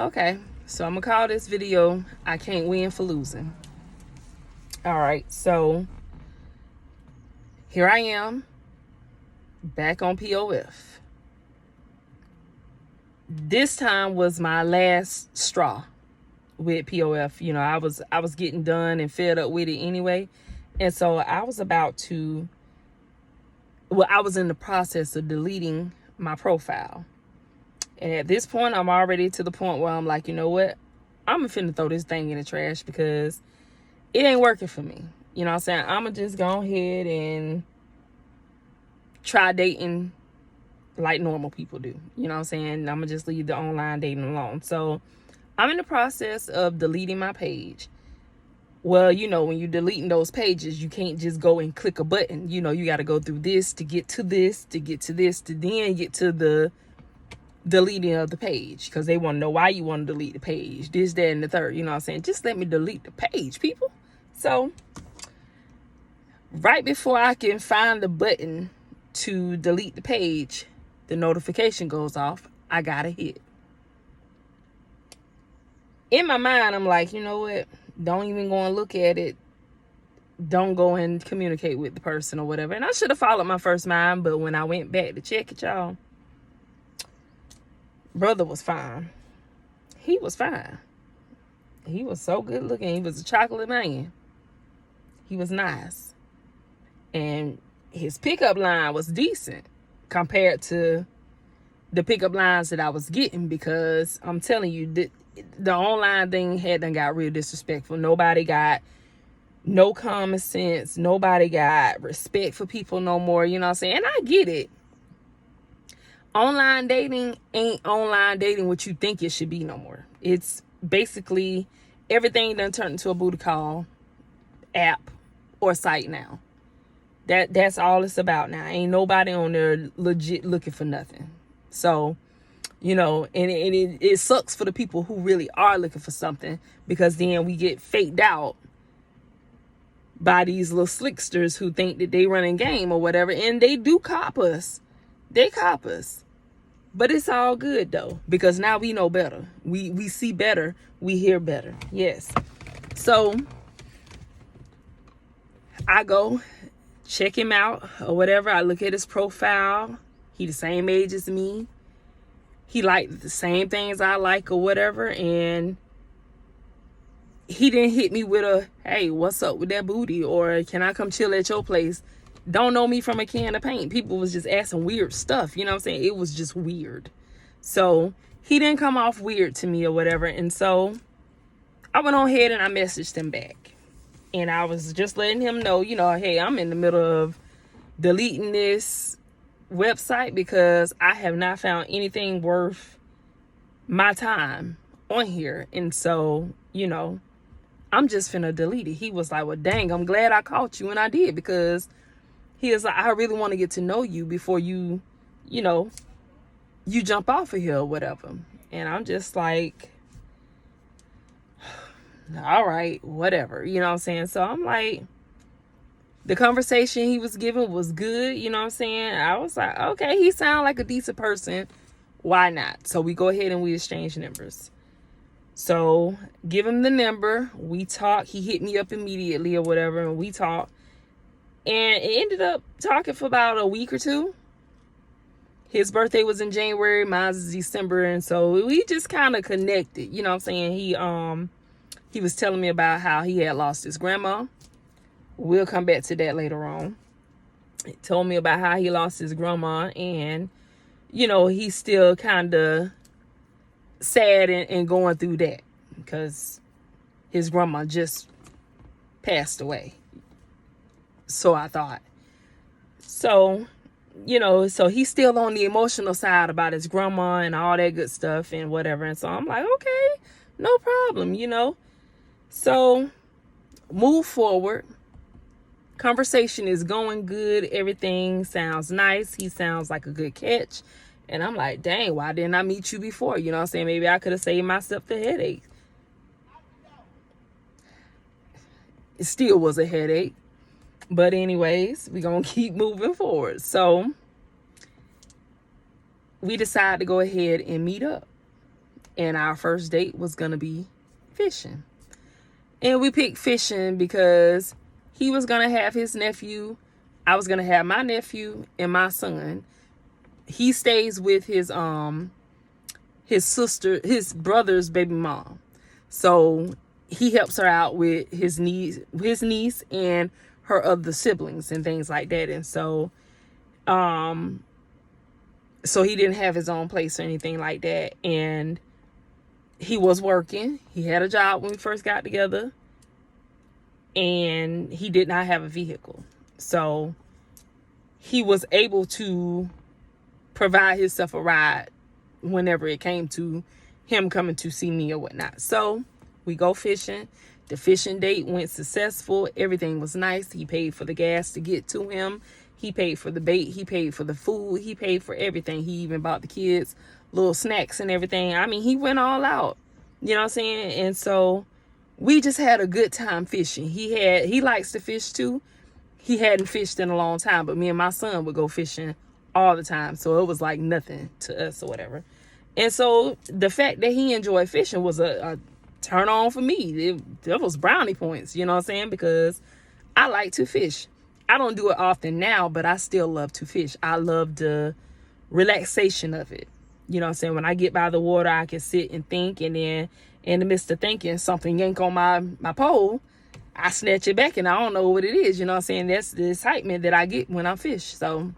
Okay, so I'm gonna call this video I Can't Win for Losing. All right, so here I am back on POF. This time was my last straw with POF. You know, I was getting done and fed up with it anyway. And so I was I was in the process of deleting my profile. And at this point, I'm already to the point where I'm like, you know what? I'm finna throw this thing in the trash because it ain't working for me. You know what I'm saying? I'm gonna just go ahead and try dating like normal people do. You know what I'm saying? I'm gonna just leave the online dating alone. So I'm in the process of deleting my page. Well, you know, when you're deleting those pages, you can't just go and click a button. You know, you got to go through this to get to this, to get to this, to then get to the deleting of the page, because they want to know why you want to delete the page, this, that, and the third. You know what I'm saying? Just let me delete the page, people. So right before I can find the button to delete the page, the notification goes off. I got a hit. In my mind, I'm like, you know what? Don't even go and look at it. Don't go and communicate with the person or whatever. And I should have followed my first mind, but when I went back to check it, y'all, brother was fine. He was fine. He was so good looking. He was a chocolate man. He was nice. And his pickup line was decent compared to the pickup lines that I was getting, because I'm telling you, the online thing had done got real disrespectful. Nobody got no common sense. Nobody got respect for people no more. You know what I'm saying? And I get it. Online dating ain't online dating what you think it should be no more. It's basically everything done turned into a booty call app or site now. That's all it's about now. Ain't nobody on there legit looking for nothing. So, you know, and it sucks for the people who really are looking for something, because then we get faked out by these little slicksters who think that they running game or whatever, and they do cop us. They cop us. But it's all good though, because now we know better. We see better. We hear better. Yes. So I go check him out or whatever. I look at his profile. He the same age as me. He liked the same things I like or whatever. And he didn't hit me with a, hey, what's up with that booty? Or can I come chill at your place? Don't know me from a can of paint. People was just asking weird stuff. You know what I'm saying? It was just weird. So he didn't come off weird to me or whatever. And so I went on ahead and I messaged him back. And I was just letting him know, you know, hey, I'm in the middle of deleting this website because I have not found anything worth my time on here. And so, you know, I'm just finna delete it. He was like, well, dang, I'm glad I caught you. And I did, because he was like, I really want to get to know you before you know, you jump off of here or whatever. And I'm just like, all right, whatever. You know what I'm saying? So I'm like, the conversation he was giving was good. You know what I'm saying? I was like, okay, he sounds like a decent person. Why not? So we go ahead and we exchange numbers. So give him the number. We talk. He hit me up immediately or whatever. And we talked. And it ended up talking for about a week or two. His birthday was in January. Mine is December. And so we just kind of connected. You know what I'm saying? He was telling me about how he had lost his grandma. We'll come back to that later on. He told me about how he lost his grandma, and, you know, he's still kind of sad and going through that because his grandma just passed away. So I thought. So, you know, so he's still on the emotional side about his grandma and all that good stuff and whatever. And so I'm like, okay, no problem, you know. So move forward. Conversation is going good. Everything sounds nice. He sounds like a good catch. And I'm like, dang, why didn't I meet you before? You know what I'm saying? Maybe I could have saved myself the headache. It still was a headache. But anyways, we're going to keep moving forward. So we decided to go ahead and meet up. And our first date was going to be fishing. And we picked fishing because he was going to have his nephew. I was going to have my nephew and my son. He stays with his sister, his brother's baby mom. So he helps her out with his niece and her other siblings and things like that. And so he didn't have his own place or anything like that. And he was working. He had a job when we first got together. And he did not have a vehicle. So he was able to provide himself a ride whenever it came to him coming to see me or whatnot. So we go fishing. The fishing date went successful. Everything was nice. He paid for the gas to get to him. He paid for the bait. He paid for the food. He paid for everything. He even bought the kids little snacks and everything. I mean, he went all out. You know what I'm saying? And so we just had a good time fishing. He likes to fish too. He hadn't fished in a long time, but me and my son would go fishing all the time. So it was like nothing to us or whatever. And so the fact that he enjoyed fishing was a turn on for me. There was brownie points, you know what I'm saying? Because I like to fish. I don't do it often now, but I still love to fish. I love the relaxation of it. You know what I'm saying? When I get by the water, I can sit and think, and then in the midst of thinking, something yank on my pole, I snatch it back and I don't know what it is. You know what I'm saying? That's the excitement that I get when I fish. So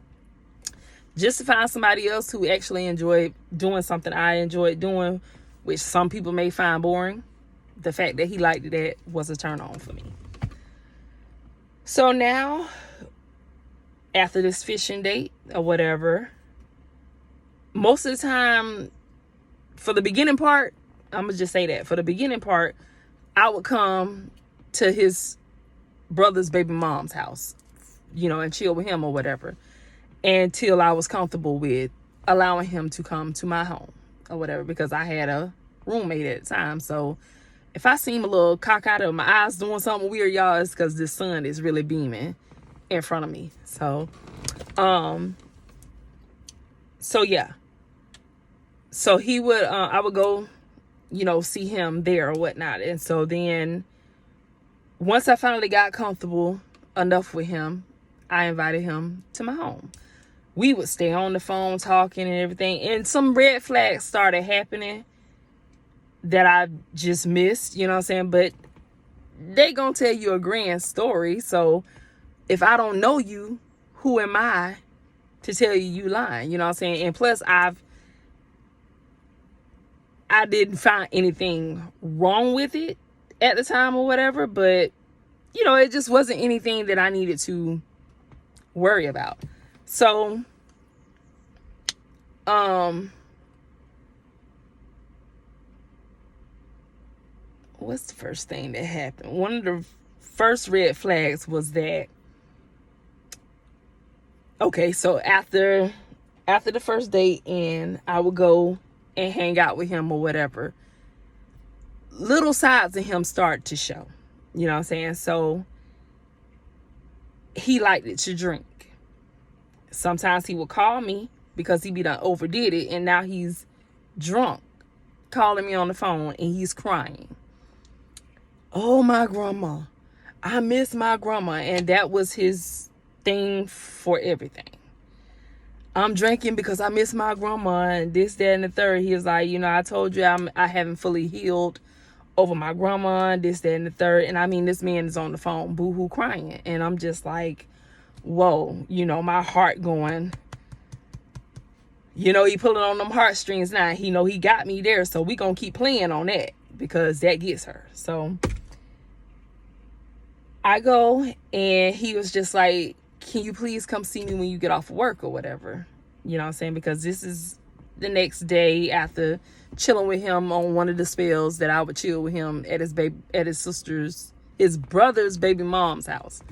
just to find somebody else who actually enjoyed doing something I enjoyed doing, which some people may find boring, the fact that he liked that was a turn on for me. So now, after this fishing date or whatever, most of the time, for the beginning part, I'm going to just say that. For the beginning part, I would come to his brother's baby mom's house, you know, and chill with him or whatever, until I was comfortable with allowing him to come to my home or whatever, because I had a roommate at the time. So if I seem a little cock out of my eyes doing something weird, y'all, it's because the sun is really beaming in front of me. So yeah. So he would, I would go, you know, see him there or whatnot. And so then once I finally got comfortable enough with him, I invited him to my home. We would stay on the phone talking and everything. And some red flags started happening that I just missed, you know what I'm saying? But they gonna tell you a grand story. So if I don't know you, who am I to tell you lying? You know what I'm saying? And plus I didn't find anything wrong with it at the time or whatever, but you know, it just wasn't anything that I needed to worry about. So, what's the first thing that happened? One of the first red flags was that, okay, so after the first date, and I would go and hang out with him or whatever, little sides of him start to show. You know what I'm saying? So he liked it to drink. Sometimes he would call me because he be done overdid it, and now he's drunk, calling me on the phone, and he's crying. Oh, my grandma. I miss my grandma. And that was his thing for everything. I'm drinking because I miss my grandma, and this, that, and the third. He was like, you know, I told you I haven't fully healed over my grandma, this, that, and the third. And I mean, this man is on the phone, boo-hoo, crying. And I'm just like, whoa, you know, my heart going, you know, he pulling on them heartstrings now. He know he got me there, so we gonna keep playing on that because that gets her. So I go, and he was just like, can you please come see me when you get off of work or whatever? You know what I'm saying? Because this is the next day after chilling with him on one of the spells that I would chill with him at his brother's baby mom's house.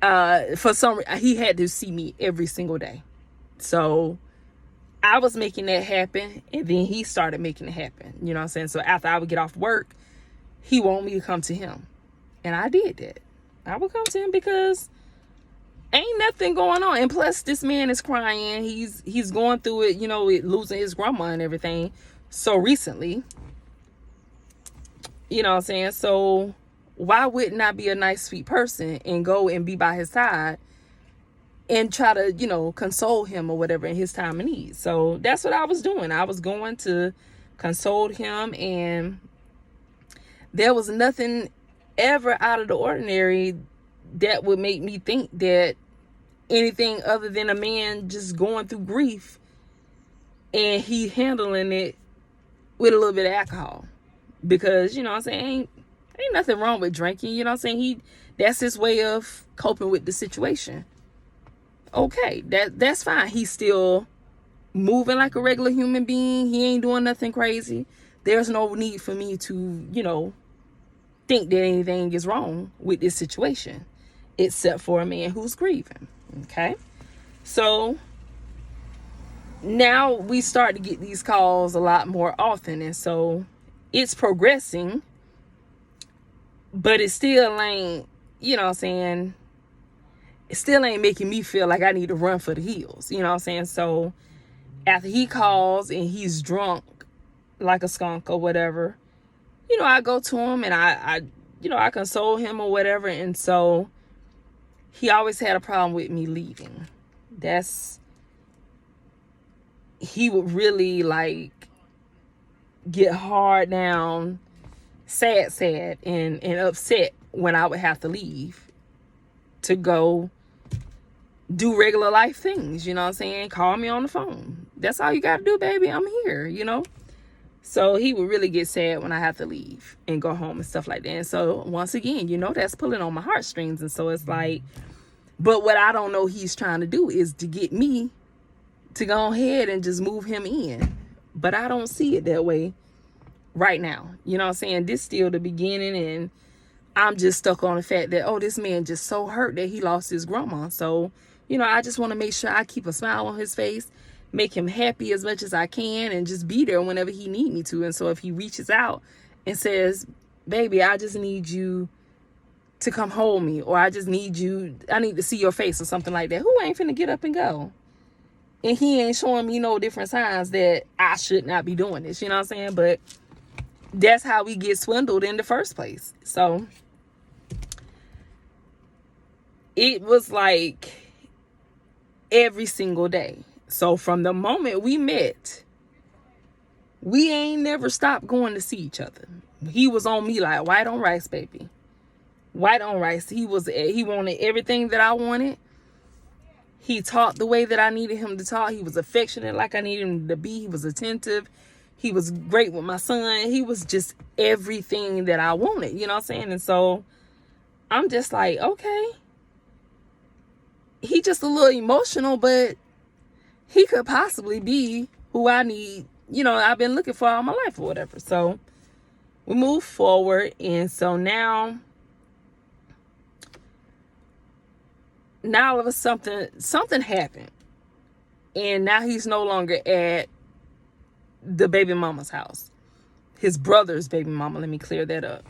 For some reason, he had to see me every single day. So I was making that happen, and then he started making it happen. You know what I'm saying? So after I would get off work, he wanted me to come to him. And I did that. I would come to him because ain't nothing going on. And plus, this man is crying. He's going through it, you know, losing his grandma and everything, so recently. You know what I'm saying? So why wouldn't I be a nice, sweet person and go and be by his side and try to, console him or whatever in his time of need? So that's what I was doing. I was going to console him, and there was nothing ever out of the ordinary that would make me think that anything other than a man just going through grief and he handling it with a little bit of alcohol. Because, you know what I'm saying, ain't nothing wrong with drinking. You know what I'm saying? That's his way of coping with the situation. Okay, that's fine. He's still moving like a regular human being. He ain't doing nothing crazy. There's no need for me to, think that anything is wrong with this situation, except for a man who's grieving. Okay? So now we start to get these calls a lot more often, and so it's progressing, but it still ain't, you know what I'm saying, it still ain't making me feel like I need to run for the hills, you know what I'm saying? So after he calls and he's drunk like a skunk or whatever, I go to him and I console him or whatever. And so he always had a problem with me leaving. He would really get hard down, sad, and upset when I would have to leave to go do regular life things, you know what I'm saying? Call me on the phone. That's all you got to do, baby. I'm here, So he would really get sad when I have to leave and go home and stuff like that. And so once again, that's pulling on my heartstrings. And so it's like, but what I don't know he's trying to do is to get me to go ahead and just move him in. But I don't see it that way right now. You know what I'm saying? This still the beginning, and I'm just stuck on the fact that, this man just so hurt that he lost his grandma. So, I just want to make sure I keep a smile on his face, make him happy as much as I can, and just be there whenever he need me to. And so if he reaches out and says, baby, I just need you to come hold me, or I need to see your face or something like that, who ain't finna get up and go? And he ain't showing me no different signs that I should not be doing this, you know what I'm saying? But that's how we get swindled in the first place. So it was like every single day. So from the moment we met, we ain't never stopped going to see each other. He was on me like white on rice, baby. White on rice. He wanted everything that I wanted. He talked the way that I needed him to talk. He was affectionate like I needed him to be. He was attentive. He was great with my son. He was just everything that I wanted, you know what I'm saying? And so I'm just like, okay. He just a little emotional, but he could possibly be who I need, I've been looking for all my life or whatever. So we move forward. And so now all of a sudden, something happened. And now he's no longer at the baby mama's house. His brother's baby mama. Let me clear that up.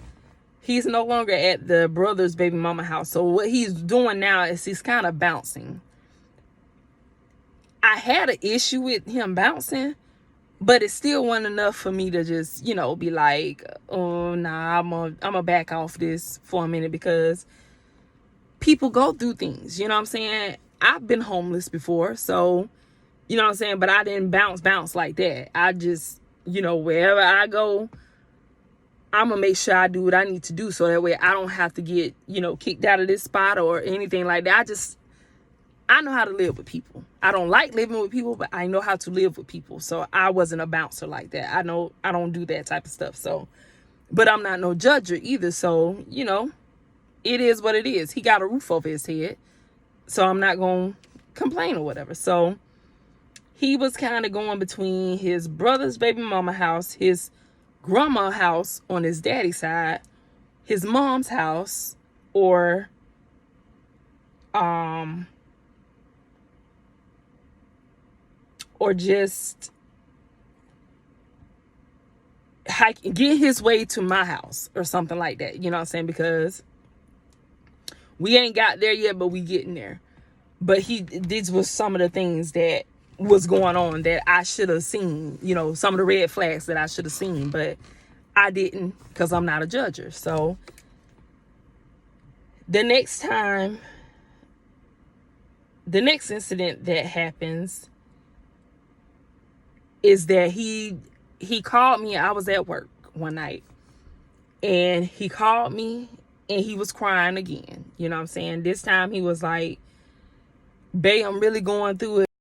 He's no longer at the brother's baby mama house. So what he's doing now is he's kind of bouncing. I had an issue with him bouncing, but it still wasn't enough for me to just, be like, oh, nah, I'm gonna back off this for a minute, because people go through things, you know what I'm saying? I've been homeless before, so, you know what I'm saying? But I didn't bounce like that. I just, wherever I go, I'm going to make sure I do what I need to do, so that way I don't have to get, kicked out of this spot or anything like that. I know how to live with people. I don't like living with people, but I know how to live with people. So I wasn't a bouncer like that. I know I don't do that type of stuff. So, but I'm not no judger either. So, it is what it is. He got a roof over his head, so I'm not going to complain or whatever. So he was kind of going between his brother's baby mama house, his grandma house on his daddy's side, his mom's house, or just get his way to my house or something like that. You know what I'm saying? Because we ain't got there yet, but we getting there. But these was some of the things that was going on that I should have seen, you know, some of the red flags that I should have seen, but I didn't, because I'm not a judger. So the next incident that happens is that he called me. I was at work one night, and he called me, and he was crying again. You know what I'm saying? This time he was like, "Babe, I'm really going through it."